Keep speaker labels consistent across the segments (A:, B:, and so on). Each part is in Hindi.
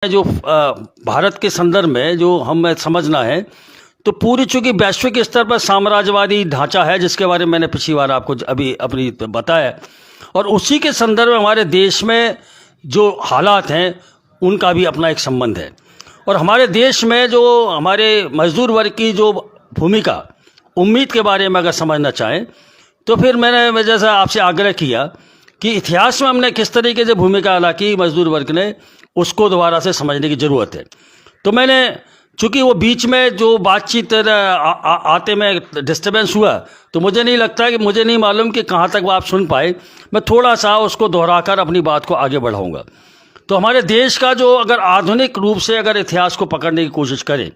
A: जो भारत के संदर्भ में जो हमें समझना है, तो पूरी चूंकि वैश्विक स्तर पर साम्राज्यवादी ढांचा है, जिसके बारे में मैंने पिछली बार आपको अभी अपनी बताया, और उसी के संदर्भ में हमारे देश में जो हालात हैं उनका भी अपना एक संबंध है। और हमारे देश में जो हमारे मजदूर वर्ग की जो भूमिका, उम्मीद के बारे में अगर समझना चाहें तो फिर मैंने जैसा आपसे आग्रह किया कि इतिहास में हमने किस तरीके से भूमिका अदा की मजदूर वर्ग ने, उसको दोबारा से समझने की ज़रूरत है। तो मैंने चूँकि वो बीच में जो बातचीत आते में डिस्टर्बेंस हुआ, तो मुझे नहीं लगता कि मुझे नहीं मालूम कि कहाँ तक वो आप सुन पाए। मैं थोड़ा सा उसको दोहराकर अपनी बात को आगे बढ़ाऊँगा। तो हमारे देश का जो अगर आधुनिक रूप से अगर इतिहास को पकड़ने की कोशिश करें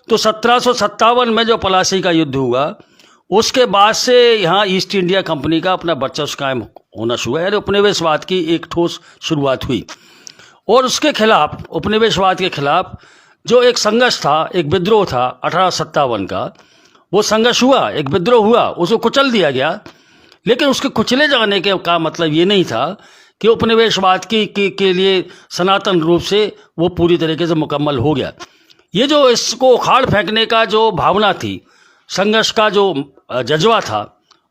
A: तो 1757 में जो पलासी का युद्ध हुआ, उसके बाद से यहाँ ईस्ट इंडिया कंपनी का अपना वर्चस्व कायम होना शुरू हुआ, यानी उपनिवेशवाद की एक ठोस शुरुआत हुई। और उसके खिलाफ, उपनिवेशवाद के खिलाफ जो एक संघर्ष था, एक विद्रोह था 1857 का, वो संघर्ष हुआ, एक विद्रोह हुआ, उसको कुचल दिया गया। लेकिन उसके कुचले जाने के का मतलब ये नहीं था कि उपनिवेशवाद के लिए सनातन रूप से वो पूरी तरीके से मुकम्मल हो गया। ये जो इसको उखाड़ फेंकने का जो भावना थी, संघर्ष का जो जज्बा था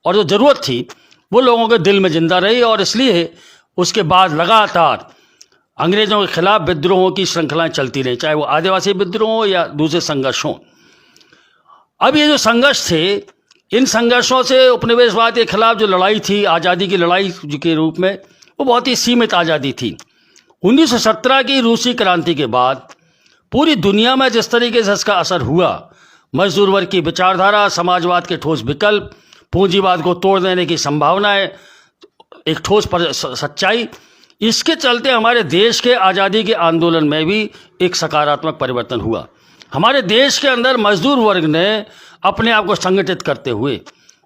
A: और जो ज़रूरत थी, वो लोगों के दिल में जिंदा रही। और इसलिए उसके बाद लगातार अंग्रेज़ों के खिलाफ विद्रोहों की श्रृंखलाएं चलती रही, चाहे वो आदिवासी विद्रोह हो या दूसरे संघर्ष हों। अब ये जो संघर्ष थे, इन संघर्षों से उपनिवेशवाद के खिलाफ जो लड़ाई थी, आज़ादी की लड़ाई के रूप में, वो बहुत ही सीमित आज़ादी थी। 1917 की रूसी क्रांति के बाद पूरी दुनिया में जिस तरीके से इसका असर हुआ, मजदूर वर्ग की विचारधारा, समाजवाद के ठोस विकल्प, पूंजीवाद को तोड़ देने की संभावनाएं, एक ठोस सच्चाई, इसके चलते हमारे देश के आज़ादी के आंदोलन में भी एक सकारात्मक परिवर्तन हुआ। हमारे देश के अंदर मजदूर वर्ग ने अपने आप को संगठित करते हुए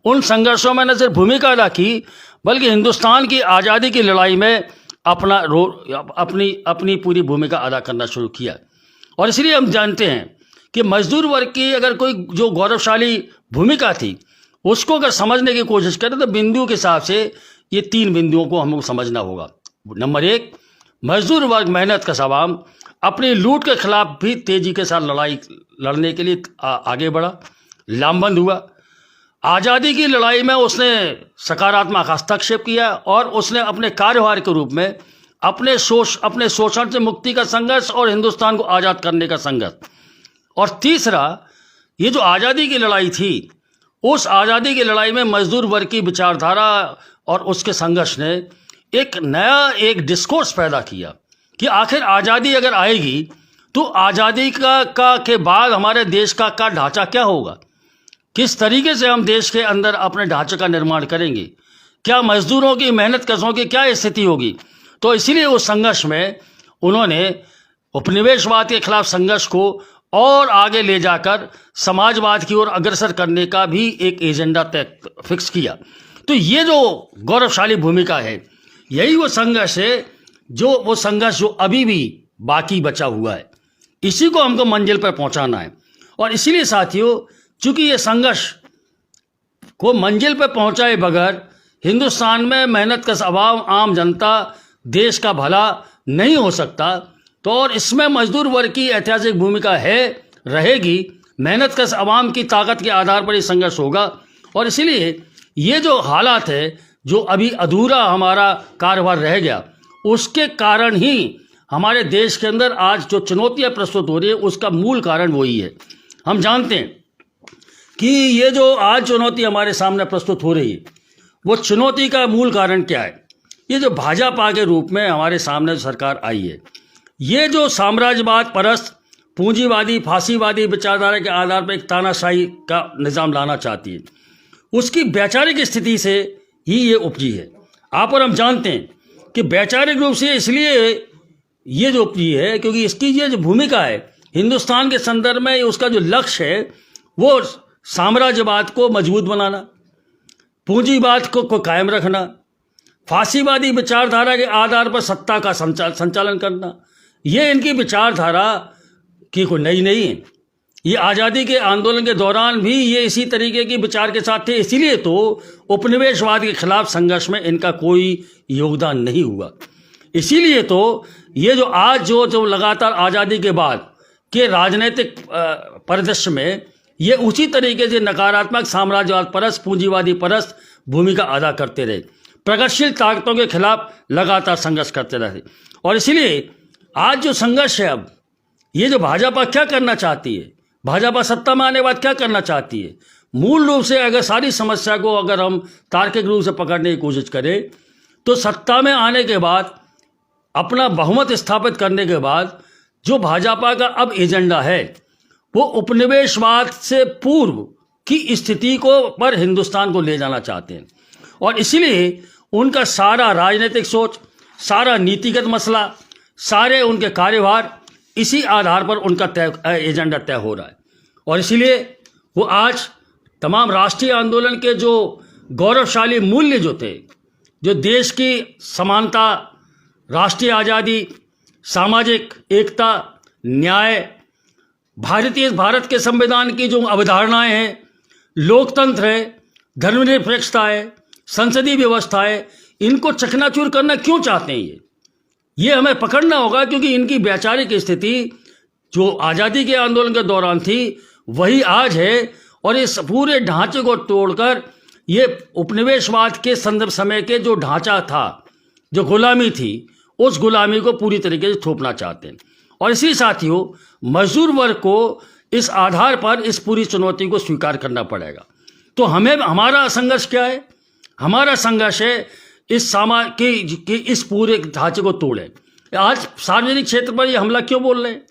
A: उन संघर्षों में न सिर्फ भूमिका अदा की, बल्कि हिंदुस्तान की आज़ादी की लड़ाई में अपनी पूरी भूमिका अदा करना शुरू किया। और इसलिए हम जानते हैं कि मजदूर वर्ग की अगर कोई जो गौरवशाली भूमिका थी, उसको अगर समझने की कोशिश करें तो बिंदु के हिसाब से ये 3 बिंदुओं को हमको समझना होगा। नंबर 1, मजदूर वर्ग मेहनत का सवाम अपनी लूट के खिलाफ भी तेजी के साथ लड़ने के लिए आगे बढ़ा, लामबंद हुआ। आज़ादी की लड़ाई में उसने सकारात्मक हस्तक्षेप किया और उसने अपने कार्यभार के रूप में अपने शोषण से मुक्ति का संघर्ष और हिंदुस्तान को आज़ाद करने का संघर्ष। और तीसरा, ये जो आज़ादी की लड़ाई थी, उस आज़ादी की लड़ाई में मजदूर वर्ग की विचारधारा और उसके संघर्ष ने एक नया डिस्कोर्स पैदा किया कि आखिर आज़ादी अगर आएगी तो आज़ादी के बाद हमारे देश का ढांचा क्या होगा, किस तरीके से हम देश के अंदर अपने ढांचे का निर्माण करेंगे, क्या मजदूरों की, मेहनत कशों की क्या स्थिति होगी। तो इसीलिए उस संघर्ष में उन्होंने उपनिवेशवाद के खिलाफ संघर्ष को और आगे ले जाकर समाजवाद की ओर अग्रसर करने का भी एक एजेंडा फिक्स किया। तो ये जो गौरवशाली भूमिका है, यही वो संघर्ष है, जो अभी भी बाकी बचा हुआ है। इसी को हमको मंजिल पर पहुंचाना है। और इसीलिए साथियों, चूंकि ये संघर्ष को मंजिल पर पहुंचाए बगैर हिंदुस्तान में मेहनत का अभाव, आम जनता, देश का भला नहीं हो सकता, तो और इसमें मजदूर वर्ग की ऐतिहासिक भूमिका है, रहेगी। मेहनत का अवाम की ताकत के आधार पर ये संघर्ष होगा। और इसीलिए ये जो हालात है, जो अभी अधूरा हमारा कारोबार रह गया, उसके कारण ही हमारे देश के अंदर आज जो चुनौतियां प्रस्तुत हो रही है, उसका मूल कारण वही है। हम जानते हैं कि ये जो आज चुनौती हमारे सामने प्रस्तुत हो रही है, वो चुनौती का मूल कारण क्या है। ये जो भाजपा के रूप में हमारे सामने सरकार आई है, ये जो साम्राज्यवाद परस्त, पूंजीवादी, फांसीवादी विचारधारा के आधार पर एक तानाशाही का निज़ाम लाना चाहती है, उसकी वैचारिक स्थिति से ही ये उपजी है। आप और हम जानते हैं कि वैचारिक रूप से इसलिए ये जो उपजी है क्योंकि इसकी ये जो भूमिका है हिंदुस्तान के संदर्भ में, उसका जो लक्ष्य है वो साम्राज्यवाद को मजबूत बनाना, पूंजीवाद को कायम रखना, फांसीवादी विचारधारा के आधार पर सत्ता का संचालन करना। ये इनकी विचारधारा की कोई नई नहीं है। ये आज़ादी के आंदोलन के दौरान भी ये इसी तरीके के विचार के साथ थे। इसीलिए तो उपनिवेशवाद के खिलाफ संघर्ष में इनका कोई योगदान नहीं हुआ। इसीलिए तो ये जो आज जो लगातार आज़ादी के बाद के राजनीतिक परिदृश्य में ये उसी तरीके से नकारात्मक साम्राज्यवाद परस्त पूंजीवादी परस्त भूमिका अदा करते रहे, प्रगतिशील ताकतों के खिलाफ लगातार संघर्ष करते रहे। और इसीलिए आज जो संघर्ष है, अब ये जो भाजपा क्या करना चाहती है, भाजपा सत्ता में आने के बाद क्या करना चाहती है, मूल रूप से अगर सारी समस्या को अगर हम तार्किक रूप से पकड़ने की कोशिश करें तो सत्ता में आने के बाद अपना बहुमत स्थापित करने के बाद जो भाजपा का अब एजेंडा है वो उपनिवेशवाद से पूर्व की स्थिति को पर हिंदुस्तान को ले जाना चाहते हैं। और इसीलिए उनका सारा राजनीतिक सोच, सारा नीतिगत मसला, सारे उनके कार्यभार इसी आधार पर उनका एजेंडा तय हो रहा है। और इसीलिए वो आज तमाम राष्ट्रीय आंदोलन के जो गौरवशाली मूल्य जो थे, जो देश की समानता, राष्ट्रीय आज़ादी, सामाजिक एकता, न्याय, भारत के संविधान की जो अवधारणाएं हैं, लोकतंत्र है, धर्मनिरपेक्षता है, संसदीय व्यवस्था है, इनको चकनाचूर करना क्यों चाहते हैं ये हमें पकड़ना होगा। क्योंकि इनकी वैचारिक स्थिति जो आज़ादी के आंदोलन के दौरान थी वही आज है। और इस पूरे ढांचे को तोड़कर ये उपनिवेशवाद के संदर्भ समय के जो ढांचा था, जो गुलामी थी, उस गुलामी को पूरी तरीके से थोपना चाहते हैं। और इसी साथियों, मजदूर वर्ग को इस आधार पर इस पूरी चुनौती को स्वीकार करना पड़ेगा। तो हमें, हमारा संघर्ष क्या है? हमारा संघर्ष है इस समाज के इस पूरे ढांचे को तोड़े। आज सार्वजनिक क्षेत्र पर ये हमला क्यों बोल रहे हैं?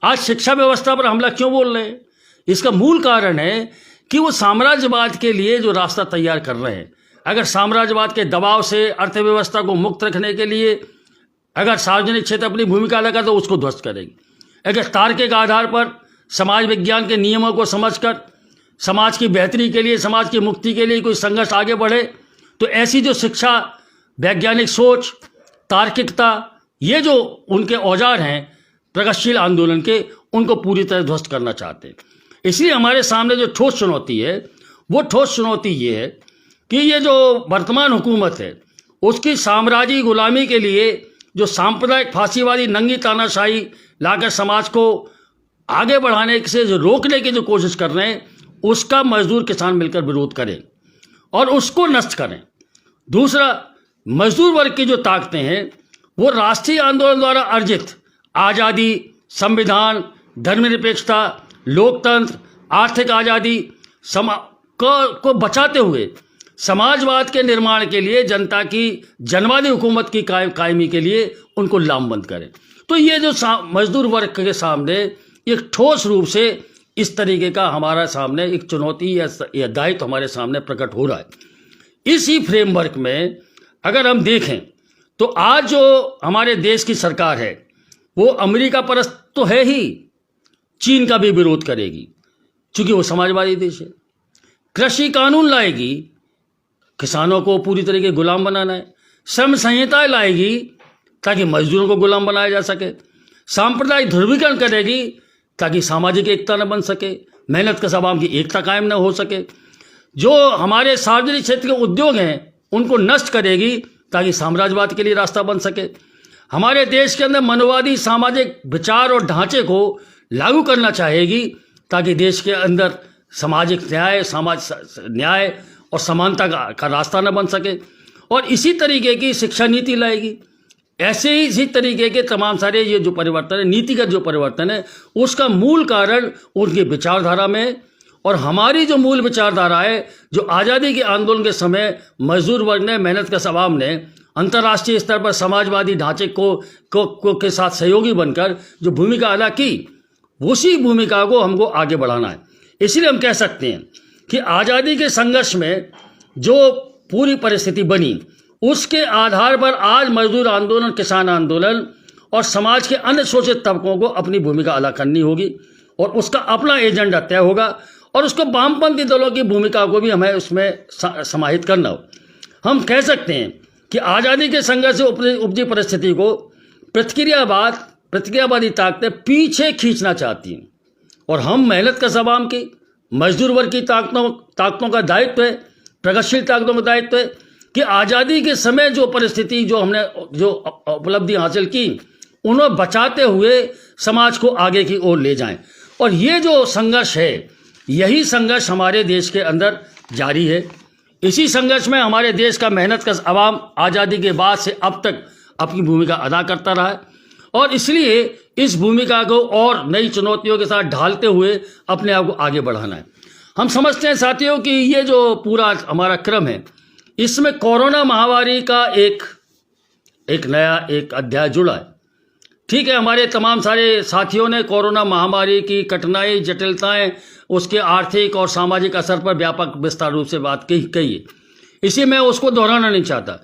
A: आज शिक्षा व्यवस्था पर हमला क्यों बोल रहे हैं? इसका मूल कारण है कि वो साम्राज्यवाद के लिए जो रास्ता तैयार कर रहे हैं। अगर साम्राज्यवाद के दबाव से अर्थव्यवस्था को मुक्त रखने के लिए अगर सार्वजनिक क्षेत्र अपनी भूमिका लगा तो उसको ध्वस्त करेगी। अगर तार्किक आधार पर समाज विज्ञान के नियमों को समझकर समाज की बेहतरी के लिए, समाज की मुक्ति के लिए कोई संघर्ष आगे बढ़े तो ऐसी जो शिक्षा, वैज्ञानिक सोच, तार्किकता, ये जो उनके औजार हैं प्रगतिशील आंदोलन के, उनको पूरी तरह ध्वस्त करना चाहते हैं। इसलिए हमारे सामने जो ठोस चुनौती है वो ठोस चुनौती ये है कि ये जो वर्तमान हुकूमत है उसकी साम्राज्यी गुलामी के लिए जो सांप्रदायिक फांसीवादी नंगी तानाशाही लाकर समाज को आगे बढ़ाने से जो रोकने की जो कोशिश कर रहे हैं उसका मजदूर किसान मिलकर विरोध करें और उसको नष्ट करें। दूसरा, मजदूर वर्ग की जो ताकतें हैं वो राष्ट्रीय आंदोलन द्वारा अर्जित आज़ादी, संविधान, धर्मनिरपेक्षता, लोकतंत्र, आर्थिक आज़ादी को बचाते हुए समाजवाद के निर्माण के लिए, जनता की जनवादी हुकूमत की कायमी के लिए उनको लामबंद करें। तो ये जो मजदूर वर्ग के सामने एक ठोस रूप से इस तरीके का हमारा सामने एक चुनौती या दायित्व हमारे सामने प्रकट हो रहा है। इसी फ्रेमवर्क में अगर हम देखें तो आज जो हमारे देश की सरकार है वो अमेरिका परस्त तो है ही, चीन का भी विरोध करेगी क्योंकि वो समाजवादी देश है। कृषि कानून लाएगी, किसानों को पूरी तरीके गुलाम बनाना है। श्रम संहिताएं लाएगी ताकि मजदूरों को गुलाम बनाया जा सके। सांप्रदायिक ध्रुवीकरण करेगी ताकि सामाजिक एकता न बन सके, मेहनत कश आवाम की एकता कायम न हो सके। जो हमारे सार्वजनिक क्षेत्र के उद्योग हैं उनको नष्ट करेगी ताकि साम्राज्यवाद के लिए रास्ता बन सके। हमारे देश के अंदर मनोवादी सामाजिक विचार और ढांचे को लागू करना चाहेगी ताकि देश के अंदर सामाजिक न्याय और समानता का रास्ता न बन सके। और इसी तरीके की शिक्षा नीति लाएगी। ऐसे ही इसी तरीके के तमाम सारे ये जो परिवर्तन है, नीतिगत जो परिवर्तन है, उसका मूल कारण उनकी विचारधारा में है। और हमारी जो मूल विचारधारा है, जो आज़ादी के आंदोलन के समय मजदूर वर्ग ने, मेहनत कश आवाम ने अंतर्राष्ट्रीय स्तर पर समाजवादी ढांचे के साथ सहयोगी बनकर जो भूमिका अदा की, उसी भूमिका को हमको आगे बढ़ाना है। इसलिए हम कह सकते हैं कि आज़ादी के संघर्ष में जो पूरी परिस्थिति बनी उसके आधार पर आज मजदूर आंदोलन, किसान आंदोलन और समाज के अन्य शोषित तबकों को अपनी भूमिका अदा करनी होगी और उसका अपना एजेंडा तय होगा और उसको वामपंथी दलों की भूमिका को भी हमें उसमें समाहित करना हो। हम कह सकते हैं कि आज़ादी के संघर्ष से उपजी परिस्थिति को प्रतिक्रियावादी ताकतें पीछे खींचना चाहती हैं और हम मेहनत कश आवाम की, मजदूर वर्ग की ताकतों का दायित्व है, प्रगतिशील ताकतों का दायित्व है कि आज़ादी के समय जो परिस्थिति, जो हमने जो उपलब्धि हासिल की, उन्हें बचाते हुए समाज को आगे की ओर ले जाएं। और ये जो संघर्ष है, यही संघर्ष हमारे देश के अंदर जारी है। इसी संघर्ष में हमारे देश का मेहनतकश अवाम आज़ादी के बाद से अब तक अपनी भूमिका अदा करता रहा है, और इसलिए इस भूमिका को और नई चुनौतियों के साथ ढालते हुए अपने आप को आगे बढ़ाना है। हम समझते हैं साथियों कि ये जो पूरा हमारा क्रम है, इसमें कोरोना महामारी का एक नया अध्याय जुड़ा है। ठीक है, हमारे तमाम सारे साथियों ने कोरोना महामारी की कठिनाई, जटिलताएं, उसके आर्थिक और सामाजिक असर पर व्यापक विस्तार रूप से बात कही है, इसी में उसको दोहराना नहीं चाहता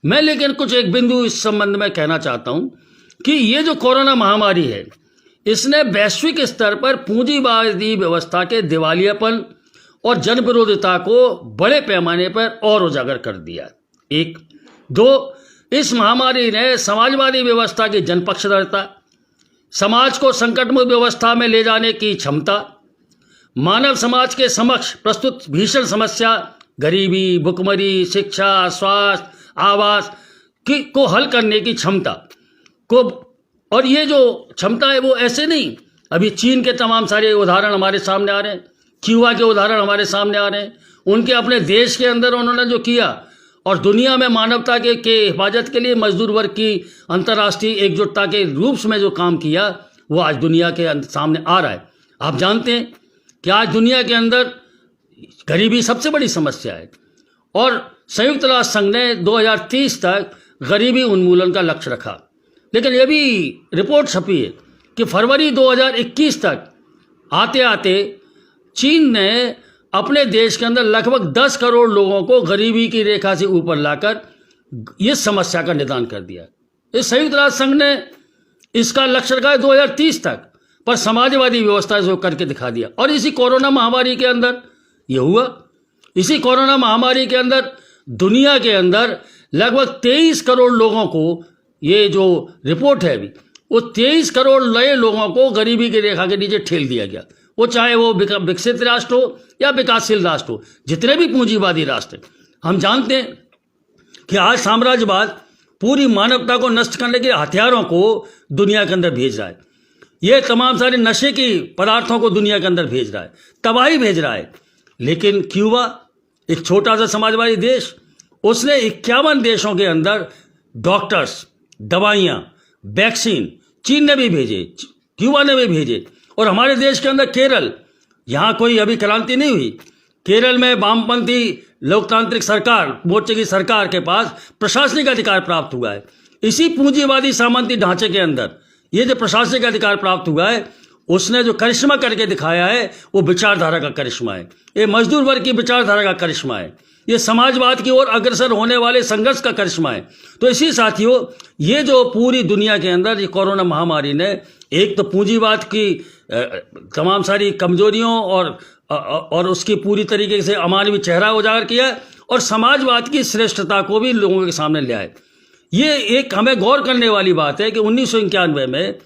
A: मैं, लेकिन कुछ एक बिंदु इस संबंध में कहना चाहता हूं कि ये जो कोरोना महामारी है, इसने वैश्विक स्तर पर पूंजीवादी व्यवस्था के दिवालियापन और जनविरोधिता को बड़े पैमाने पर और उजागर कर दिया। 1, 2, इस महामारी ने समाजवादी व्यवस्था की जनपक्षधरता, समाज को संकटमुक्त व्यवस्था में ले जाने की क्षमता, मानव समाज के समक्ष प्रस्तुत भीषण समस्या गरीबी, भुखमरी, शिक्षा, स्वास्थ्य, आवास को हल करने की क्षमता को, और ये जो क्षमता है वो ऐसे नहीं, अभी चीन के तमाम सारे उदाहरण हमारे सामने आ रहे हैं, क्यूबा के उदाहरण हमारे सामने आ रहे हैं, उनके अपने देश के अंदर उन्होंने जो किया, और दुनिया में मानवता के हिफाजत के लिए मजदूर वर्ग की अंतर्राष्ट्रीय एकजुटता के रूप में जो काम किया, वो आज दुनिया के सामने आ रहा है। आप जानते हैं कि आज दुनिया के अंदर गरीबी सबसे बड़ी समस्या है, और संयुक्त राष्ट्र संघ ने 2030 तक गरीबी उन्मूलन का लक्ष्य रखा, लेकिन ये भी रिपोर्ट छपी है कि फरवरी 2021 तक आते आते चीन ने अपने देश के अंदर लगभग 10 करोड़ लोगों को गरीबी की रेखा से ऊपर लाकर इस समस्या का निदान कर दिया। इस संयुक्त राष्ट्र संघ ने इसका लक्ष्य रखा है 2030 तक, पर समाजवादी व्यवस्था से करके दिखा दिया। और इसी कोरोना महामारी के अंदर ये हुआ। इसी कोरोना महामारी के अंदर दुनिया के अंदर लगभग 23 करोड़ लोगों को, ये जो रिपोर्ट है अभी, वो 23 करोड़ नए लोगों को गरीबी की रेखा के नीचे ठेल दिया गया। वो चाहे वो विकसित राष्ट्र हो या विकासशील राष्ट्र हो, जितने भी पूंजीवादी राष्ट्र हैं। हम जानते हैं कि आज साम्राज्यवाद पूरी मानवता को नष्ट करने के हथियारों को दुनिया के अंदर भेज रहा है। ये तमाम सारे नशे की पदार्थों को दुनिया के अंदर भेज रहा है, तबाही भेज रहा है। लेकिन क्यूबा, एक छोटा सा समाजवादी देश, उसने 51 देशों के अंदर डॉक्टर्स, दवाइयाँ, वैक्सीन, चीन ने भी भेजे, क्यूबा ने भी भेजे। और हमारे देश के अंदर केरल, यहाँ कोई अभी क्रांति नहीं हुई, केरल में वामपंथी लोकतांत्रिक सरकार, मोर्चे की सरकार के पास प्रशासनिक अधिकार प्राप्त हुआ है। इसी पूंजीवादी सामंती ढांचे के अंदर ये जो प्रशासनिक अधिकार प्राप्त हुआ है, उसने जो करिश्मा करके दिखाया है, वो विचारधारा का करिश्मा है, ये मजदूर वर्ग की विचारधारा का करिश्मा है, ये समाजवाद की ओर अग्रसर होने वाले संघर्ष का करिश्मा है। तो इसी साथियों, ये जो पूरी दुनिया के अंदर ये कोरोना महामारी ने एक तो पूंजीवाद की तमाम सारी कमजोरियों और उसकी पूरी तरीके से अमानवीय चेहरा उजागर किया है, और समाजवाद की श्रेष्ठता को भी लोगों के सामने ले आए। ये एक हमें गौर करने वाली बात है कि 1991 में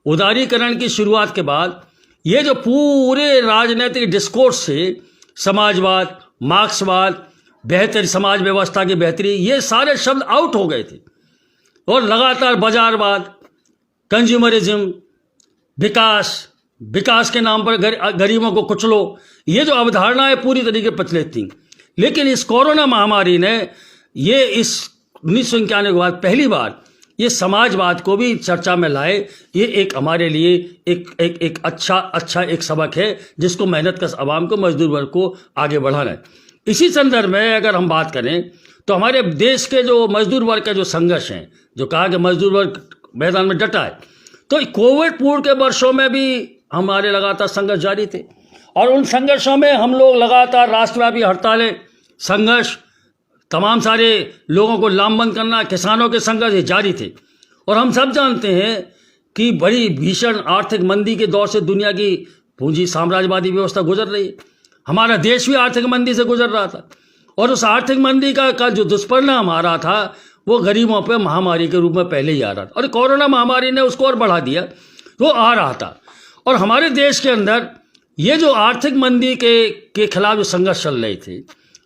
A: उदारीकरण की शुरुआत के बाद ये जो पूरे राजनीतिक डिस्कोर्स से समाजवाद, मार्क्सवाद, बेहतर समाज व्यवस्था की बेहतरी, ये सारे शब्द आउट हो गए थे, और लगातार बाजारवाद, कंज्यूमरिज्म, विकास के नाम पर गरीबों को कुचलो, ये जो अवधारणाएं पूरी तरीके प्रचलित थी। लेकिन इस कोरोना महामारी ने ये इस 1991 के बाद पहली बार ये समाजवाद को भी चर्चा में लाए। ये एक हमारे लिए एक अच्छा एक सबक है, जिसको मेहनतकश आवाम को, मजदूर वर्ग को आगे बढ़ाना है। इसी संदर्भ में अगर हम बात करें तो हमारे देश के जो मजदूर वर्ग का जो संघर्ष है, जो कहा कि मजदूर वर्ग मैदान में डटा है, तो कोविड पूर्व के वर्षों में भी हमारे लगातार संघर्ष जारी थे, और उन संघर्षों में हम लोग लगातार राष्ट्रव्यापी हड़तालें, संघर्ष, तमाम सारे लोगों को लामबंद करना, किसानों के संघर्ष ये जारी थे। और हम सब जानते हैं कि बड़ी भीषण आर्थिक मंदी के दौर से दुनिया की पूंजी साम्राज्यवादी व्यवस्था गुजर रही है। हमारा देश भी आर्थिक मंदी से गुजर रहा था, और उस आर्थिक मंदी का जो दुष्परिणाम आ रहा था, वो गरीबों पर महामारी के रूप में पहले ही आ रहा था, और कोरोना महामारी ने उसको और बढ़ा दिया। वो आ रहा था, और हमारे देश के अंदर ये जो आर्थिक मंदी के खिलाफ जो संघर्ष चल रहे थे,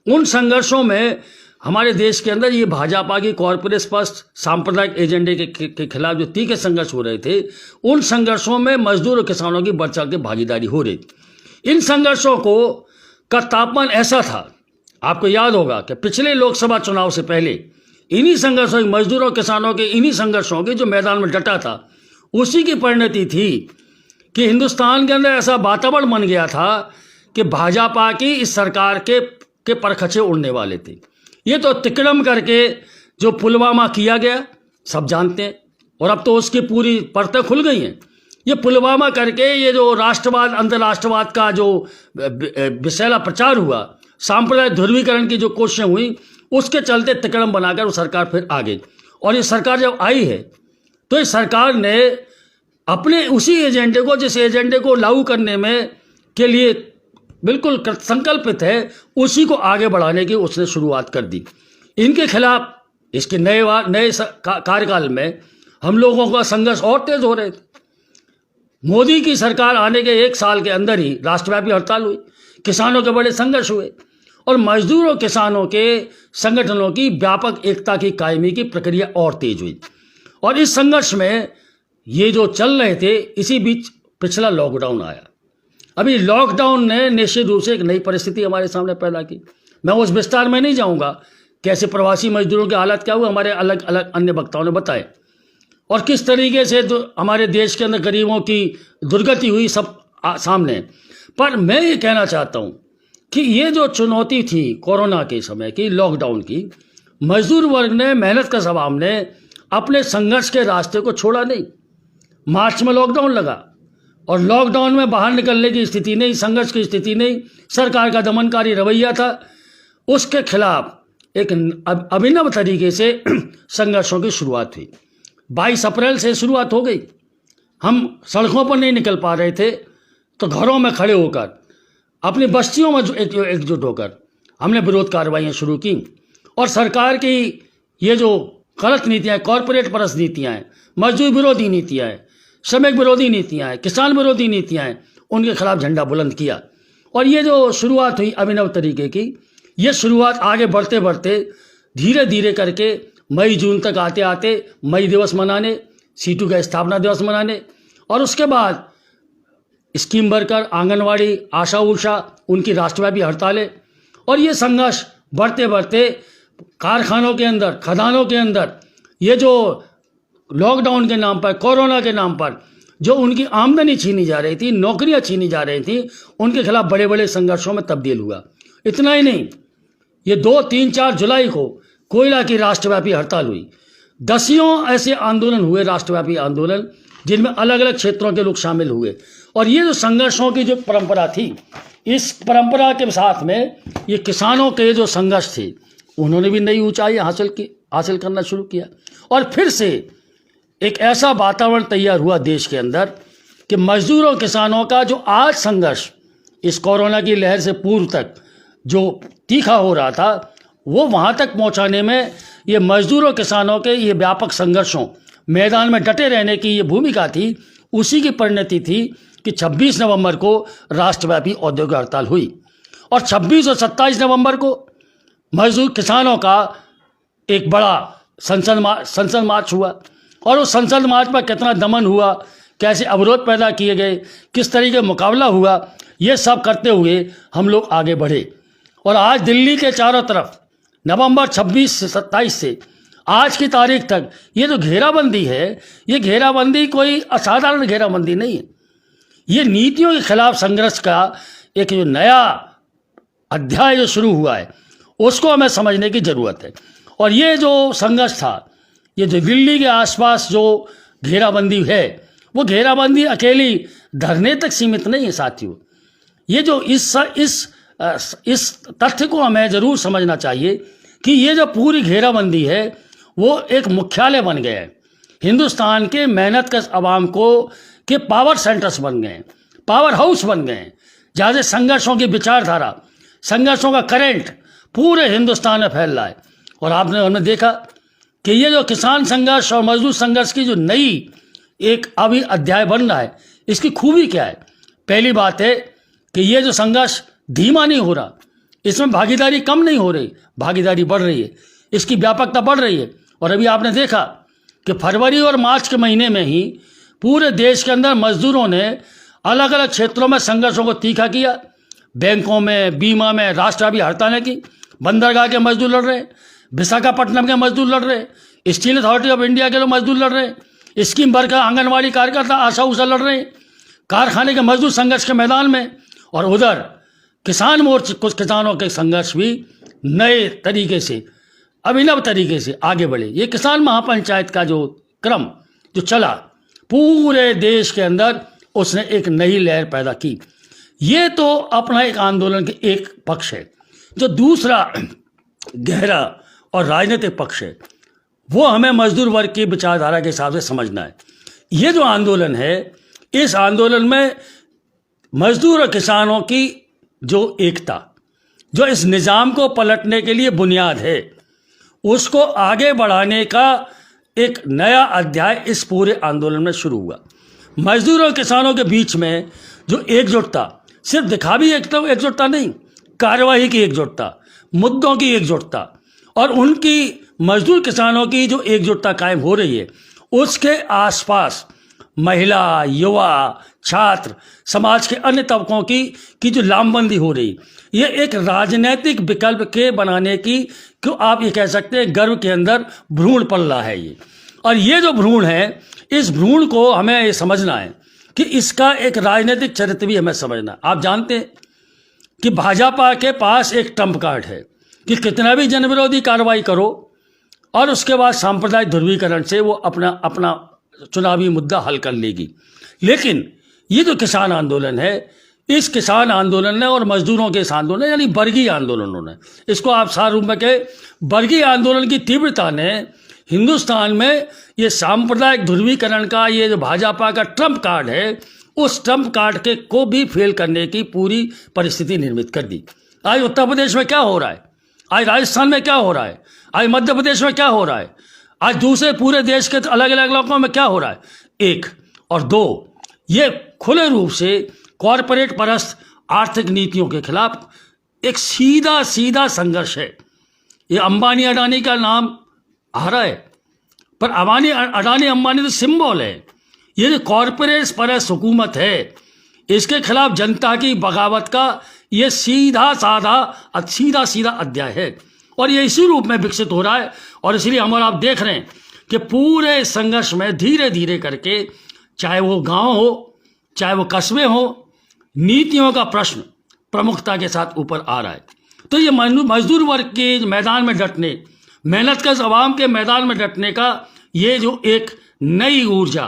A: उन संघर्षों में हमारे देश के अंदर ये भाजपा की कॉर्पोरेट स्पष्ट सांप्रदायिक एजेंडे के खिलाफ जो तीखे संघर्ष हो रहे थे, उन संघर्षों में मजदूर और किसानों की बढ़ चढ़ के भागीदारी हो रही। इन संघर्षों का तापमान ऐसा था, आपको याद होगा कि पिछले लोकसभा चुनाव से पहले इन्हीं संघर्षों, मजदूरों किसानों के इन्हीं संघर्षों के जो मैदान में डटा था, उसी की परिणति थी कि हिंदुस्तान के अंदर ऐसा वातावरण बन गया था कि भाजपा की इस सरकार के परखचे उड़ने वाले थे। ये तो तिकड़म करके जो पुलवामा किया गया सब जानते हैं, और अब तो उसकी पूरी परतें खुल गई हैं। ये पुलवामा करके ये जो राष्ट्रवाद अंतर्राष्ट्रवाद का जो विषैला प्रचार हुआ, सांप्रदायिक ध्रुवीकरण की जो कोशिशें हुई, उसके चलते तिकड़म बनाकर वो सरकार फिर आ गई। और ये सरकार जब आई है तो इस सरकार ने अपने उसी एजेंडे को, जिस एजेंडे को लागू करने में के लिए बिल्कुल संकल्पित है, उसी को आगे बढ़ाने की उसने शुरुआत कर दी। इनके खिलाफ इसके नए कार्यकाल में हम लोगों का संघर्ष और तेज हो रहे थे। मोदी की सरकार आने के 1 साल के अंदर ही राष्ट्रव्यापी हड़ताल हुई, किसानों के बड़े संघर्ष हुए और मजदूरों किसानों के संगठनों की व्यापक एकता की कायमी की प्रक्रिया और तेज हुई। और इस संघर्ष में ये जो चल रहे थे, इसी बीच पिछला लॉकडाउन आया। अभी लॉकडाउन ने निश्चित रूप से एक नई परिस्थिति हमारे सामने पैदा की। मैं उस विस्तार में नहीं जाऊंगा, कैसे प्रवासी मजदूरों की हालत क्या हुई, हमारे अलग अलग अन्य वक्ताओं ने बताए, और किस तरीके से हमारे देश के अंदर गरीबों की दुर्गति हुई, सब सामने। पर मैं ये कहना चाहता हूँ कि ये जो चुनौती थी कोरोना के समय की, लॉकडाउन की, मजदूर वर्ग ने, मेहनत का जवाब ने अपने संघर्ष के रास्ते को छोड़ा नहीं। मार्च में लॉकडाउन लगा और लॉकडाउन में बाहर निकलने की स्थिति नहीं, संघर्ष की स्थिति नहीं, सरकार का दमनकारी रवैया था। उसके खिलाफ एक अभिनव तरीके से संघर्षों की शुरुआत हुई। 22 अप्रैल से शुरुआत हो गई। हम सड़कों पर नहीं निकल पा रहे थे तो घरों में खड़े होकर, अपनी बस्तियों में एकजुट होकर हमने विरोध कार्रवाइयाँ शुरू की। और सरकार की ये जो गलत नीतियाँ, कॉरपोरेट परस्त नीतियाँ हैं, मजदूर विरोधी नीतियाँ हैं, श्रमिक विरोधी नीतियाँ हैं, किसान विरोधी नीतियाँ हैं, उनके खिलाफ झंडा बुलंद किया। और ये जो शुरुआत हुई अभिनव तरीके की, ये शुरुआत आगे बढ़ते बढ़ते धीरे धीरे करके मई जून तक आते आते मई दिवस मनाने, सीटू का स्थापना दिवस मनाने, और उसके बाद स्कीम वर्कर, आंगनवाड़ी, आशा उषा, उनकी राष्ट्रव्यापी हड़तालें, और ये संघर्ष बढ़ते बढ़ते कारखानों के अंदर, खदानों के अंदर, ये जो लॉकडाउन के नाम पर, कोरोना के नाम पर जो उनकी आमदनी छीनी जा रही थी, नौकरियां छीनी जा रही थी, उनके खिलाफ बड़े बड़े संघर्षों में तब्दील हुआ। इतना ही नहीं, ये 2, 3, 4 जुलाई को कोयला की राष्ट्रव्यापी हड़ताल हुई। दसियों ऐसे आंदोलन हुए, राष्ट्रव्यापी आंदोलन, जिनमें अलग अलग क्षेत्रों के लोग शामिल हुए। और ये जो संघर्षों की जो परंपरा थी, इस परंपरा के साथ में ये किसानों के जो संघर्ष थे, उन्होंने भी नई ऊंचाई हासिल करना शुरू किया। और फिर से एक ऐसा वातावरण तैयार हुआ देश के अंदर कि मजदूरों किसानों का जो आज संघर्ष इस कोरोना की लहर से पूर्व तक जो तीखा हो रहा था, वो वहाँ तक पहुँचाने में ये मजदूरों किसानों के ये व्यापक संघर्षों, मैदान में डटे रहने की ये भूमिका थी। उसी की परिणति थी कि 26 नवंबर को राष्ट्रव्यापी औद्योगिक हड़ताल हुई। और 26 और 27 नवंबर को मजदूर किसानों का एक बड़ा संसद मार्च हुआ। और उस संसद मार्च पर कितना दमन हुआ, कैसे अवरोध पैदा किए गए, किस तरीके मुकाबला हुआ, ये सब करते हुए हम लोग आगे बढ़े। और आज दिल्ली के चारों तरफ नवंबर 26 से 27 से आज की तारीख तक ये जो घेराबंदी है, ये घेराबंदी कोई असाधारण घेराबंदी नहीं है। ये नीतियों के खिलाफ संघर्ष का एक जो नया अध्याय जो शुरू हुआ है, उसको हमें समझने की ज़रूरत है। और ये जो संघर्ष था, ये जो दिल्ली के आसपास जो घेराबंदी है, वो घेराबंदी अकेली धरने तक सीमित नहीं है साथियों। ये जो इस तथ्य को हमें ज़रूर समझना चाहिए कि ये जो पूरी घेराबंदी है, वो एक मुख्यालय बन गया है। हिंदुस्तान के मेहनत कश आवाम को के पावर सेंटर्स बन गए हैं, पावर हाउस बन गए हैं, जहाँ से संघर्षों की विचारधारा, संघर्षों का करंट पूरे हिंदुस्तान में फैल रहा है। और हमने देखा कि ये जो किसान संघर्ष और मजदूर संघर्ष की जो नई एक अभी अध्याय बन रहा है, इसकी खूबी क्या है? पहली बात है कि ये जो संघर्ष धीमा नहीं हो रहा, इसमें भागीदारी कम नहीं हो रही, भागीदारी बढ़ रही है, इसकी व्यापकता बढ़ रही है। और अभी आपने देखा कि फरवरी और मार्च के महीने में ही पूरे देश के अंदर मजदूरों ने अलग अलग क्षेत्रों में संघर्षों को तीखा किया। बैंकों में, बीमा में राष्ट्रव्यापी हड़तालें की, बंदरगाह के मजदूर लड़ रहे, विशाखापट्टनम के मजदूर लड़ रहे, स्टील अथॉरिटी ऑफ इंडिया के लोग मजदूर लड़ रहे, स्कीम वर्कर, आंगनबाड़ी कार्यकर्ता, आशा उषा लड़ रहे, कारखाने के मजदूर संघर्ष के मैदान में। और उधर किसान मोर्चे, कुछ किसानों के संघर्ष भी नए तरीके से, अभिनव तरीके से आगे बढ़े। ये किसान महापंचायत का जो क्रम जो चला पूरे देश के अंदर, उसने एक नई लहर पैदा की। ये तो अपना एक आंदोलन के एक पक्ष है। जो दूसरा गहरा और राजनीतिक पक्ष है, वो हमें मजदूर वर्ग की विचारधारा के हिसाब से समझना है। ये जो आंदोलन है, इस आंदोलन में मजदूर और किसानों की जो एकता, जो इस निज़ाम को पलटने के लिए बुनियाद है, उसको आगे बढ़ाने का एक नया अध्याय इस पूरे आंदोलन में शुरू हुआ। मजदूर और किसानों के बीच में जो एकजुटता, सिर्फ दिखावी एकजुटता नहीं, कार्यवाही की एकजुटता, मुद्दों की एकजुटता, और उनकी मजदूर किसानों की जो एकजुटता कायम हो रही है, उसके आसपास महिला, युवा, छात्र, समाज के अन्य तबकों की जो लामबंदी हो रही, ये एक राजनीतिक विकल्प के बनाने की, क्यों आप ये कह सकते हैं, गर्व के अंदर भ्रूण पल रहा है ये। और ये जो भ्रूण है, इस भ्रूण को हमें ये समझना है कि इसका एक राजनीतिक चरित्र भी हमें समझना है। आप जानते हैं कि भाजपा के पास एक ट्रम्प कार्ड है कि कितना भी जनविरोधी कार्रवाई करो और उसके बाद सांप्रदायिक ध्रुवीकरण से वो अपना चुनावी मुद्दा हल कर लेगी। लेकिन ये जो किसान आंदोलन है, इस किसान आंदोलन ने और मजदूरों के इस आंदोलन, यानी वर्गीय आंदोलनों ने, इसको आप सार रूप में कहे, वर्गीय आंदोलन की तीव्रता ने हिंदुस्तान में ये सांप्रदायिक ध्रुवीकरण का ये जो भाजपा का ट्रम्प कार्ड है, उस ट्रम्प कार्ड के को भी फेल करने की पूरी परिस्थिति निर्मित कर दी। आज उत्तर प्रदेश में क्या हो रहा है, आज राजस्थान में क्या हो रहा है, आज मध्य प्रदेश में क्या हो रहा है, आज दूसरे पूरे देश के अलग अलग इलाकों में क्या हो रहा है। एक और दो, ये खुले रूप से कॉरपोरेट परस्त आर्थिक नीतियों के खिलाफ एक सीधा सीधा संघर्ष है। ये अंबानी अडानी का नाम आ रहा है, पर अडानी अंबानी तो सिंबल है। ये जो कॉरपोरेट परस्त हुकूमत है, इसके खिलाफ जनता की बगावत का ये सीधा सीधा अध्याय है, और ये इसी रूप में विकसित हो रहा है। और इसलिए हम और आप देख रहे हैं कि पूरे संघर्ष में धीरे धीरे करके, चाहे वो गांव हो, चाहे वो कस्बे हो, नीतियों का प्रश्न प्रमुखता के साथ ऊपर आ रहा है। तो ये मजदूर वर्ग के मैदान में डटने, मेहनत कश अवाम के मैदान में डटने का ये जो एक नई ऊर्जा,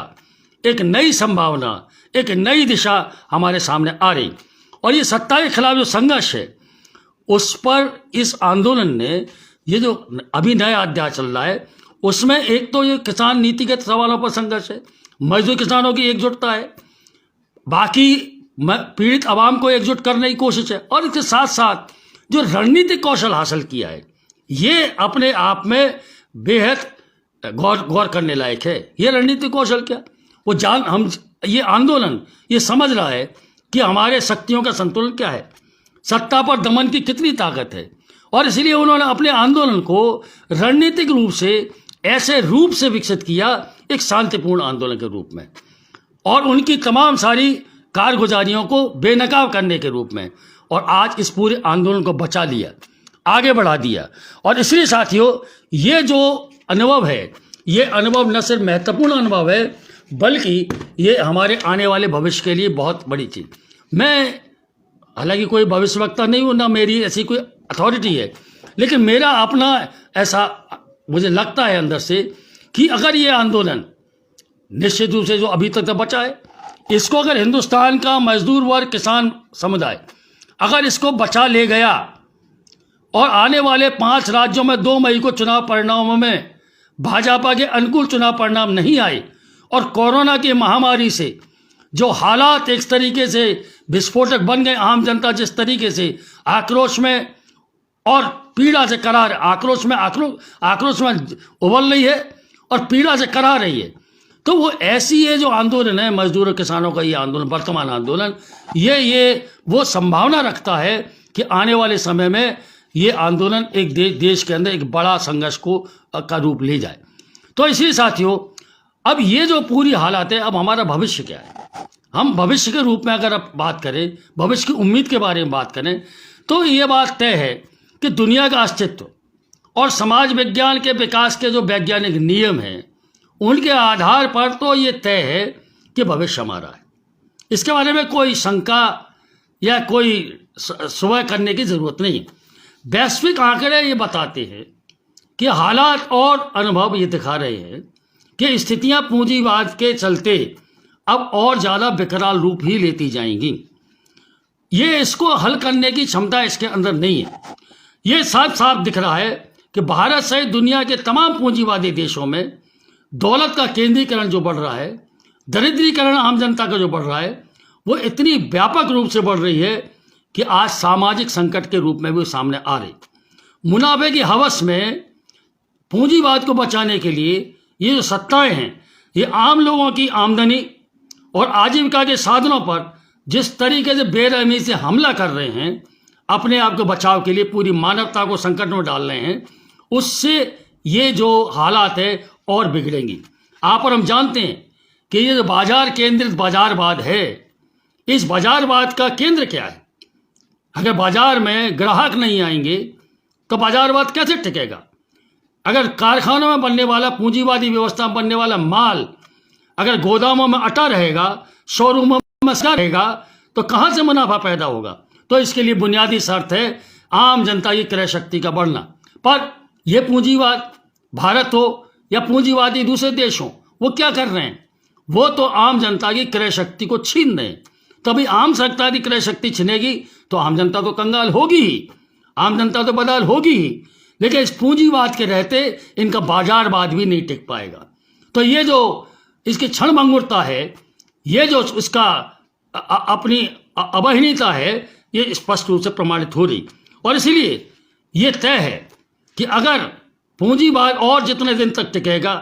A: एक नई संभावना, एक नई दिशा हमारे सामने आ रही, और ये सत्ता के खिलाफ जो संघर्ष है, उस पर इस आंदोलन ने, ये जो अभी नया अध्याय चल रहा है, उसमें एक तो ये किसान नीतिगत सवालों पर संघर्ष है, मजदूर किसानों की एकजुटता है, बाकी पीड़ित आवाम को एकजुट करने की कोशिश है, और इसके साथ साथ जो रणनीतिक कौशल हासिल किया है, ये अपने आप में बेहद गौर करने लायक है। ये रणनीतिक कौशल क्या, वो ये आंदोलन ये समझ रहा है कि हमारे शक्तियों का संतुलन क्या है, सत्ता पर दमन की कितनी ताकत है, और इसलिए उन्होंने अपने आंदोलन को रणनीतिक रूप से ऐसे रूप से विकसित किया, एक शांतिपूर्ण आंदोलन के रूप में, और उनकी तमाम सारी कारगुजारियों को बेनकाब करने के रूप में, और आज इस पूरे आंदोलन को बचा लिया, आगे बढ़ा दिया। और इसलिए साथियों, ये जो अनुभव है, ये अनुभव न सिर्फ महत्वपूर्ण अनुभव है, बल्कि ये हमारे आने वाले भविष्य के लिए बहुत बड़ी चीज़। मैं हालांकि कोई भविष्यवक्ता नहीं हूँ, ना मेरी ऐसी कोई अथॉरिटी है, लेकिन मेरा अपना ऐसा मुझे लगता है अंदर से कि अगर ये आंदोलन निश्चित रूप से जो अभी तक बचा है, इसको अगर हिंदुस्तान का मजदूर वर्ग, किसान समुदाय अगर इसको बचा ले गया, और आने वाले 5 राज्यों में 2 मई को चुनाव परिणामों में भाजपा के अनुकूल चुनाव परिणाम नहीं आए, और कोरोना की महामारी से जो हालात एक तरीके से विस्फोटक बन गए, आम जनता जिस तरीके से आक्रोश में और पीड़ा से करा आक्रोश में उबल रही है और पीड़ा से करा रही है, तो वो ऐसी ये जो आंदोलन है मजदूर और किसानों का, ये आंदोलन, वर्तमान आंदोलन, ये वो संभावना रखता है कि आने वाले समय में ये आंदोलन एक देश के अंदर एक बड़ा संघर्ष का रूप ले जाए। तो इसलिए साथियों, अब ये जो पूरी हालात है, अब हमारा भविष्य क्या है? हम भविष्य के रूप में अगर अब बात करें, भविष्य की उम्मीद के बारे में बात करें, तो ये बात तय है कि दुनिया का अस्तित्व और समाज विज्ञान के विकास के जो वैज्ञानिक नियम हैं, उनके आधार पर तो ये तय है कि भविष्य हमारा है। इसके बारे में कोई शंका या कोई सुबह करने की ज़रूरत नहीं है। वैश्विक आंकड़े ये बताते हैं कि हालात और अनुभव ये दिखा रहे हैं कि स्थितियां पूंजीवाद के चलते अब और ज़्यादा विकराल रूप ही लेती जाएंगी। ये इसको हल करने की क्षमता इसके अंदर नहीं है। ये साफ साफ दिख रहा है कि भारत सहित दुनिया के तमाम पूंजीवादी देशों में दौलत का केंद्रीकरण जो बढ़ रहा है, दरिद्रीकरण आम जनता का जो बढ़ रहा है, वो इतनी व्यापक रूप से बढ़ रही है कि आज सामाजिक संकट के रूप में भी सामने आ रही। मुनाफे की हवस में पूंजीवाद को बचाने के लिए ये जो सत्ताएं हैं, ये आम लोगों की आमदनी और आजीविका के साधनों पर जिस तरीके से बेरहमी से हमला कर रहे हैं, अपने आप के बचाव के लिए पूरी मानवता को संकट में डाल रहे हैं, उससे ये जो हालात है और बिगड़ेंगी। आप और हम जानते हैं कि ये जो बाजार केंद्रित बाजारवाद है, इस बाजारवाद का केंद्र क्या है? अगर बाजार में ग्राहक नहीं आएंगे तो बाजारवाद कैसे टिकेगा? अगर कारखानों में बनने वाला, पूंजीवादी व्यवस्था में बनने वाला माल अगर गोदामों में अटा रहेगा, शोरूमों में सड़ा रहेगा, तो कहाँ से मुनाफा पैदा होगा? तो इसके लिए बुनियादी शर्त है आम जनता की क्रय शक्ति का बढ़ना। पर यह पूंजीवाद भारत हो या पूंजीवादी दूसरे देश हो, वो क्या कर रहे हैं? वो तो आम जनता की क्रय शक्ति को छीन रहे हैं। तभी आम जनता की क्रय शक्ति छिनेगी तो आम जनता तो कंगाल होगी ही, आम जनता तो बदहाल होगी ही। लेकिन इस पूंजीवाद के रहते इनका बाजारवाद भी नहीं टिक पाएगा। तो ये जो इसकी क्षणभंगुरता है, ये जो इसका अपनी अवहेलनता है, ये स्पष्ट रूप से प्रमाणित हो रही। और इसीलिए ये तय है कि अगर पूंजीवाद और जितने दिन तक टिकेगा,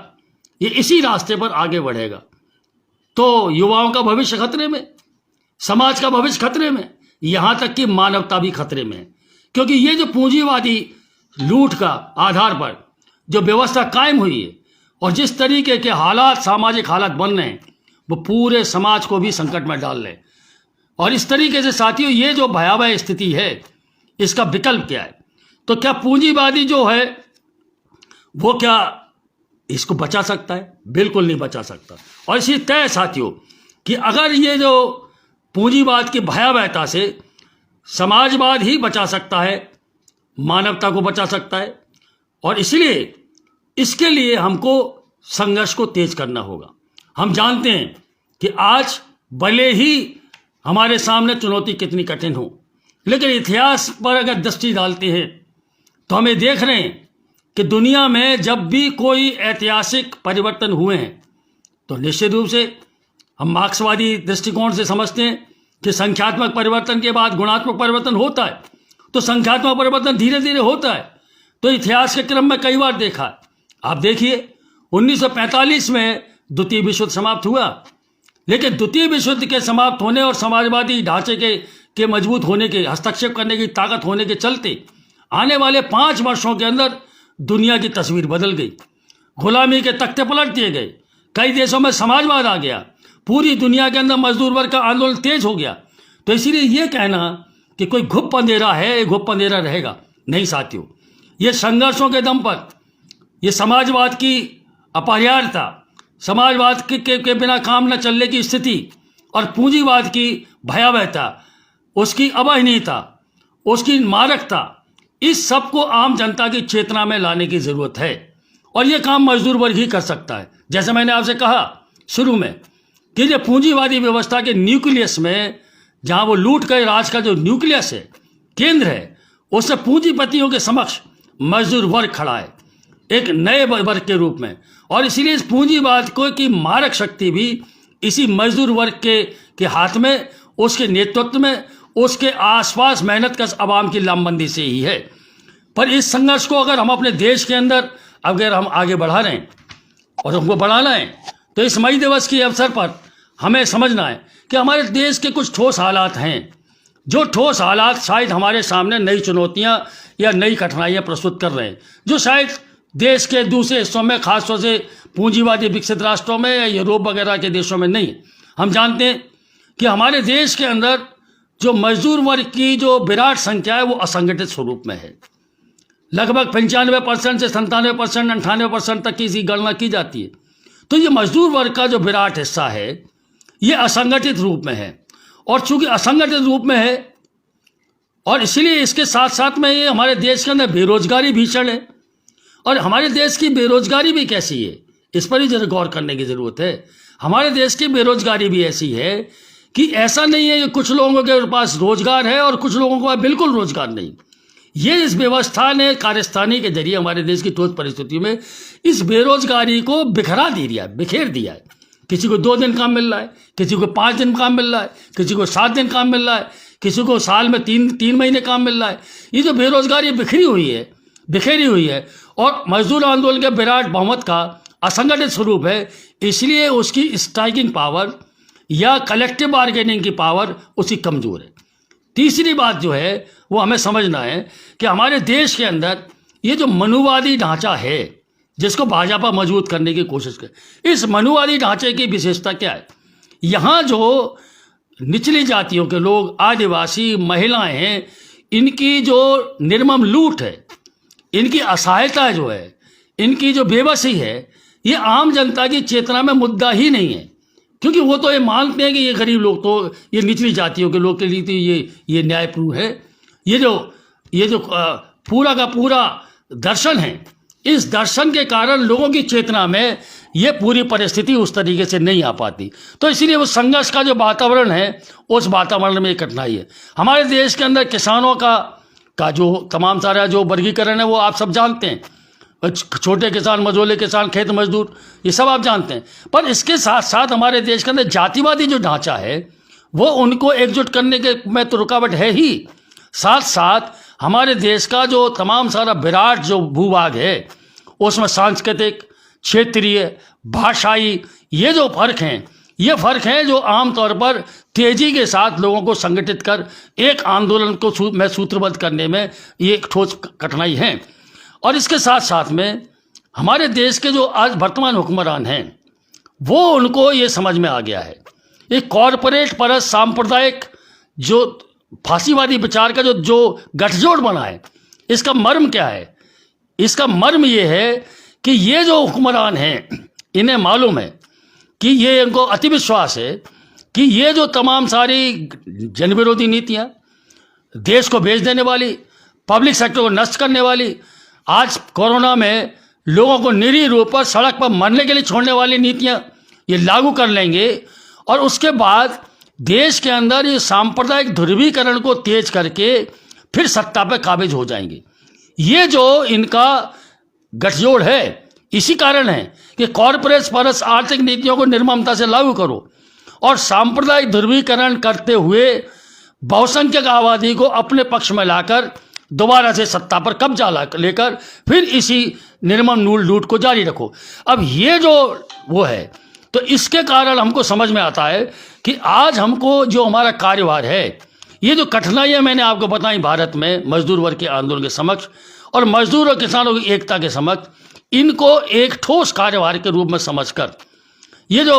A: ये इसी रास्ते पर आगे बढ़ेगा, तो युवाओं का भविष्य खतरे में, समाज का भविष्य खतरे में, यहाँ तक कि मानवता भी खतरे में है। क्योंकि ये जो पूंजीवादी लूट का आधार पर जो व्यवस्था कायम हुई है और जिस तरीके के हालात, सामाजिक हालात बन रहे हैं, वो पूरे समाज को भी संकट में डाल रहे हैं। और इस तरीके से साथियों, ये जो भयावह स्थिति है, इसका विकल्प क्या है? तो क्या पूंजीवादी जो है वो क्या इसको बचा सकता है? बिल्कुल नहीं बचा सकता। और इसी तय साथियों कि अगर ये जो पूंजीवाद की भयावहता से समाजवाद ही बचा सकता है, मानवता को बचा सकता है, और इसलिए इसके लिए हमको संघर्ष को तेज करना होगा। हम जानते हैं कि आज भले ही हमारे सामने चुनौती कितनी कठिन हो, लेकिन इतिहास पर अगर दृष्टि डालते हैं तो हमें देख रहे हैं कि दुनिया में जब भी कोई ऐतिहासिक परिवर्तन हुए हैं तो निश्चित रूप से हम मार्क्सवादी दृष्टिकोण से समझते हैं कि संख्यात्मक परिवर्तन के बाद गुणात्मक परिवर्तन होता है, तो संख्यात्मक परिवर्तन धीरे धीरे होता है। तो इतिहास के क्रम में कई बार देखा है। आप देखिए 1945 में द्वितीय विश्व युद्ध समाप्त हुआ, लेकिन द्वितीय विश्व युद्ध के समाप्त होने और समाजवादी ढांचे के मजबूत होने के, हस्तक्षेप करने की ताकत होने के चलते आने वाले 5 वर्षों के अंदर दुनिया की तस्वीर बदल गई। गुलामी के तख्ते पलट दिए गए, कई देशों में समाजवाद आ गया, पूरी दुनिया के अंदर मजदूर वर्ग का आंदोलन तेज हो गया। तो इसीलिए ये कहना कि कोई घुप अंधेरा है, घुप अंधेरा रहेगा, नहीं साथियों। ये संघर्षों के दम पर, ये समाजवाद की अपरिहार्यता, समाजवाद के बिना काम न चलने की स्थिति और पूंजीवाद की भयावहता, उसकी अवहेलनता, उसकी मारकता, इस सब को आम जनता की चेतना में लाने की ज़रूरत है। और ये काम मजदूर वर्ग ही कर सकता है। जैसे मैंने आपसे कहा शुरू में कि ये पूंजीवादी व्यवस्था के न्यूक्लियस में, जहाँ वो लूट के राज का जो न्यूक्लियस है, केंद्र है, उससे पूंजीपतियों के समक्ष मजदूर वर्ग खड़ा है एक नए वर्ग के रूप में। और इसीलिए इस पूंजीवाद को की मारक शक्ति भी इसी मजदूर वर्ग के हाथ में, उसके नेतृत्व में, उसके आसपास मेहनत कश आवाम की लामबंदी से ही है। पर इस संघर्ष को अगर हम अपने देश के अंदर अगर हम आगे बढ़ा रहे हैं और हमको बढ़ाना है, तो इस मई दिवस के अवसर पर हमें समझना है कि हमारे देश के कुछ ठोस हालात हैं। जो ठोस हालात शायद हमारे सामने नई चुनौतियां या नई कठिनाइयां प्रस्तुत कर रहे हैं, जो शायद देश के दूसरे हिस्सों में, खासतौर से पूंजीवादी विकसित राष्ट्रों में या यूरोप वगैरह के देशों में नहीं। हम जानते हैं कि हमारे देश के अंदर जो मजदूर वर्ग की जो विराट संख्या है वो असंगठित स्वरूप में है। लगभग 95% से 97%, 98% तक की इसकी गणना की जाती है। तो ये मजदूर वर्ग का जो विराट हिस्सा है ये असंगठित रूप में है, और चूंकि असंगठित रूप में है और इसलिए इसके साथ साथ में ये हमारे देश के अंदर बेरोजगारी भीषण है। और हमारे देश की बेरोजगारी भी कैसी है, इस पर ही जरा गौर करने की ज़रूरत है। हमारे देश की बेरोजगारी भी ऐसी है कि ऐसा नहीं है कि कुछ लोगों के पास रोजगार है और कुछ लोगों के पास बिल्कुल रोजगार नहीं। ये इस व्यवस्था ने कार्यस्थानी के जरिए हमारे देश की ठोस परिस्थितियों में इस बेरोजगारी को बिखेर दिया है। किसी को 2 दिन काम मिल रहा है, किसी को 5 दिन काम मिल रहा है, किसी को 7 दिन काम मिल रहा है, किसी को साल में 3 महीने काम मिल रहा है। ये जो बेरोजगारी बिखरी हुई है और मजदूर आंदोलन के विराट बहुमत का असंगठित स्वरूप है, इसलिए उसकी स्ट्राइकिंग पावर या कलेक्टिव बार्गेनिंग की पावर उसकी कमज़ोर है। तीसरी बात जो है वो हमें समझना है कि हमारे देश के अंदर ये जो मनुवादी ढांचा है जिसको भाजपा मजबूत करने की कोशिश करे, इस मनुवादी ढांचे की विशेषता क्या है? यहाँ जो निचली जातियों के लोग, आदिवासी, महिलाएं हैं, इनकी जो निर्मम लूट है, इनकी असहायता जो है, इनकी जो बेबसी है, ये आम जनता की चेतना में मुद्दा ही नहीं है। क्योंकि वो तो ये मानते हैं कि ये गरीब लोग, तो ये निचली जातियों के लोग के लिए तो ये न्यायपूर्ण है। ये जो पूरा का पूरा दर्शन है, इस दर्शन के कारण लोगों की चेतना में ये पूरी परिस्थिति उस तरीके से नहीं आ पाती। तो इसीलिए वो संघर्ष का जो वातावरण है, उस वातावरण में ये कठिनाई है। हमारे देश के अंदर किसानों का जो तमाम सारा जो वर्गीकरण है वो आप सब जानते हैं। छोटे किसान, मझोले किसान, खेत मजदूर, ये सब आप जानते हैं। पर इसके साथ साथ हमारे देश के अंदर जातिवादी जो ढांचा है वो उनको एकजुट करने के में तो रुकावट है ही। साथ साथ हमारे देश का जो तमाम सारा विराट जो भूभाग है उसमें सांस्कृतिक, क्षेत्रीय, भाषाई ये जो फर्क हैं जो आमतौर पर तेजी के साथ लोगों को संगठित कर एक आंदोलन को सूत्रबद्ध करने में ये एक ठोस कठिनाई है। और इसके साथ साथ में हमारे देश के जो आज वर्तमान हुक्मरान हैं वो उनको ये समझ में आ गया है, एक कॉरपोरेट परस्त सांप्रदायिक जो फांसीवादी विचार का जो गठजोड़ बना है, इसका मर्म क्या है? इसका मर्म ये है कि ये जो हुक्मरान हैं इन्हें मालूम है कि ये इनको अति विश्वास है कि ये जो तमाम सारी जनविरोधी नीतियाँ, देश को बेच देने वाली, पब्लिक सेक्टर को नष्ट करने वाली, आज कोरोना में लोगों को निरीह रूप पर सड़क पर मरने के लिए छोड़ने वाली नीतियाँ ये लागू कर लेंगे और उसके बाद देश के अंदर ये सांप्रदायिक ध्रुवीकरण को तेज करके फिर सत्ता पर काबिज हो जाएंगे। ये जो इनका गठजोड़ है, इसी कारण है कि कॉरपोरेट परस्त आर्थिक नीतियों को निर्ममता से लागू करो और सांप्रदायिक ध्रुवीकरण करते हुए बहुसंख्यक आबादी को अपने पक्ष में लाकर दोबारा से सत्ता पर कब्जा लेकर फिर इसी निर्मम नूल लूट को जारी रखो। अब ये जो वो है, तो इसके कारण हमको समझ में आता है कि आज हमको जो हमारा कार्यभार है, ये जो कठिनाइयाँ मैंने आपको बताई भारत में मजदूर वर्ग के आंदोलन के समक्ष और मजदूर और किसानों की एकता के समक्ष, इनको एक ठोस कार्यभार के रूप में समझकर ये जो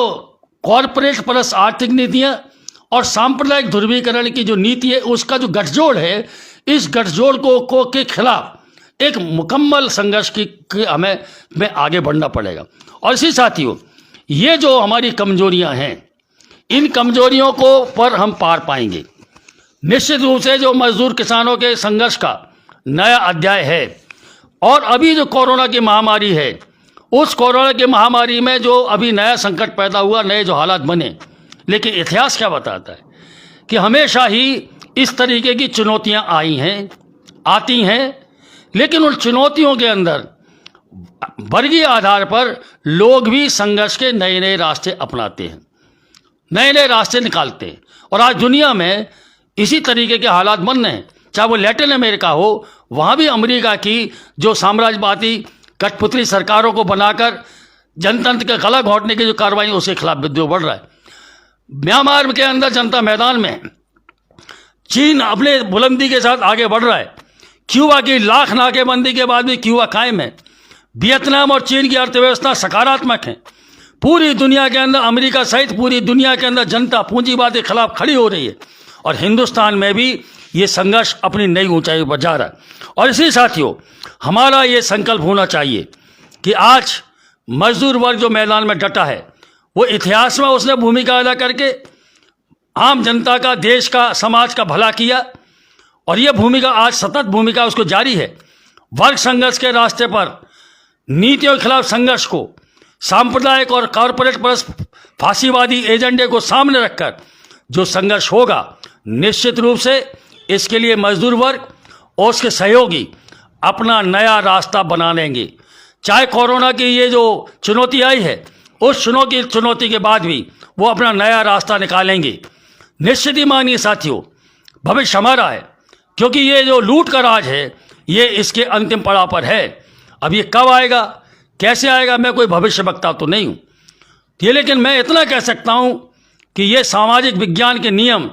A: कॉरपोरेट परस्त आर्थिक नीतियाँ और सांप्रदायिक ध्रुवीकरण की जो नीति है, उसका जो गठजोड़ है, इस गठजोड़ को के खिलाफ एक मुकम्मल संघर्ष की हमें आगे बढ़ना पड़ेगा। और इसी साथियों, ये जो हमारी कमजोरियां हैं, इन कमजोरियों को पर हम पार पाएंगे। निश्चित रूप से जो मजदूर किसानों के संघर्ष का नया अध्याय है और अभी जो कोरोना की महामारी है, उस कोरोना की महामारी में जो अभी नया संकट पैदा हुआ, नए जो हालात बने, लेकिन इतिहास क्या बताता है कि हमेशा ही इस तरीके की चुनौतियां आती हैं, लेकिन उन चुनौतियों के अंदर वर्गीय आधार पर लोग भी संघर्ष के नए नए रास्ते अपनाते हैं, नए नए रास्ते निकालते हैं। और आज दुनिया में इसी तरीके के हालात बन रहे हैं, चाहे वो लैटिन अमेरिका हो, वहाँ भी अमेरिका की जो साम्राज्यवादी कठपुतली सरकारों को बनाकर जनतंत्र का गला घोंटने की जो कार्रवाई, उसके खिलाफ विद्रोह बढ़ रहा है। म्यांमार के अंदर जनता मैदान में चीन अपने बुलंदी के साथ आगे बढ़ रहा है। क्यूबा की लाख नाकेबंदी के बाद भी क्यूबा कायम है। वियतनाम और चीन की अर्थव्यवस्था सकारात्मक है। पूरी दुनिया के अंदर, अमेरिका सहित पूरी दुनिया के अंदर जनता पूंजीवाद के खिलाफ खड़ी हो रही है और हिंदुस्तान में भी ये संघर्ष अपनी नई ऊंचाई पर जा रहा है। और इसी साथियों, हमारा ये संकल्प होना चाहिए कि आज मजदूर वर्ग जो मैदान में डटा है, वो इतिहास में उसने भूमिका अदा करके आम जनता का, देश का, समाज का भला किया और ये भूमिका आज सतत भूमिका उसको जारी है। वर्ग संघर्ष के रास्ते पर नीतियों के खिलाफ संघर्ष को, सांप्रदायिक और कॉरपोरेट परस्त फांसीवादी एजेंडे को सामने रखकर जो संघर्ष होगा, निश्चित रूप से इसके लिए मजदूर वर्ग और उसके सहयोगी अपना नया रास्ता बना लेंगे। चाहे कोरोना की ये जो चुनौती आई है, उस चुनौती के बाद भी वो अपना नया रास्ता निकालेंगे। निश्चित ही मानिए साथियों, भविष्य हमारा है, क्योंकि ये जो लूट का राज है ये इसके अंतिम पड़ाव पर है। अब ये कब आएगा, कैसे आएगा, मैं कोई भविष्य वक्ता तो नहीं हूँ ये, लेकिन मैं इतना कह सकता हूँ कि ये सामाजिक विज्ञान के नियम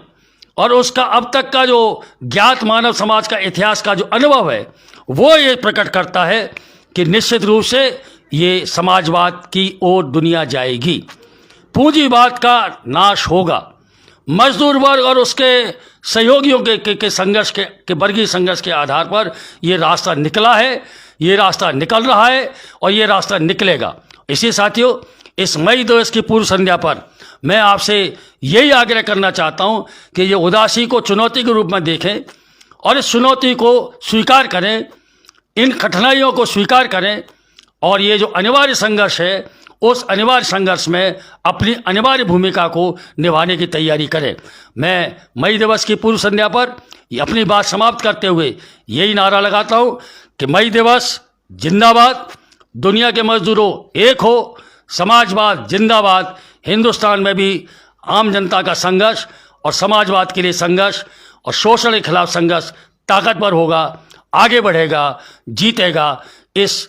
A: और उसका अब तक का जो ज्ञात मानव समाज का इतिहास का जो अनुभव है, वो ये प्रकट करता है कि निश्चित रूप से ये समाजवाद की ओर दुनिया जाएगी। पूंजीवाद का नाश होगा। मजदूर वर्ग और उसके सहयोगियों के संघर्ष के वर्गीय संघर्ष के आधार पर ये रास्ता निकला है, ये रास्ता निकल रहा है और ये रास्ता निकलेगा। इसी साथियों, इस मई दिवस की पूर्व संध्या पर मैं आपसे यही आग्रह करना चाहता हूँ कि ये उदासी को चुनौती के रूप में देखें और इस चुनौती को स्वीकार करें, इन कठिनाइयों को स्वीकार करें और ये जो अनिवार्य संघर्ष है, उस अनिवार्य संघर्ष में अपनी अनिवार्य भूमिका को निभाने की तैयारी करें। मैं मई दिवस की पूर्व संध्या पर अपनी बात समाप्त करते हुए यही नारा लगाता हूँ कि मई दिवस जिंदाबाद, दुनिया के मजदूरों एक हो, समाजवाद जिंदाबाद। हिंदुस्तान में भी आम जनता का संघर्ष और समाजवाद के लिए संघर्ष और शोषण के खिलाफ संघर्ष ताकतवर होगा, आगे बढ़ेगा, जीतेगा। इस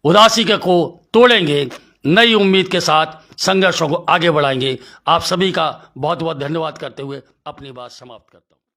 A: उदासी को तोड़ेंगे, नई उम्मीद के साथ संघर्षों को आगे बढ़ाएंगे। आप सभी का बहुत बहुत धन्यवाद करते हुए अपनी बात समाप्त करता हूँ।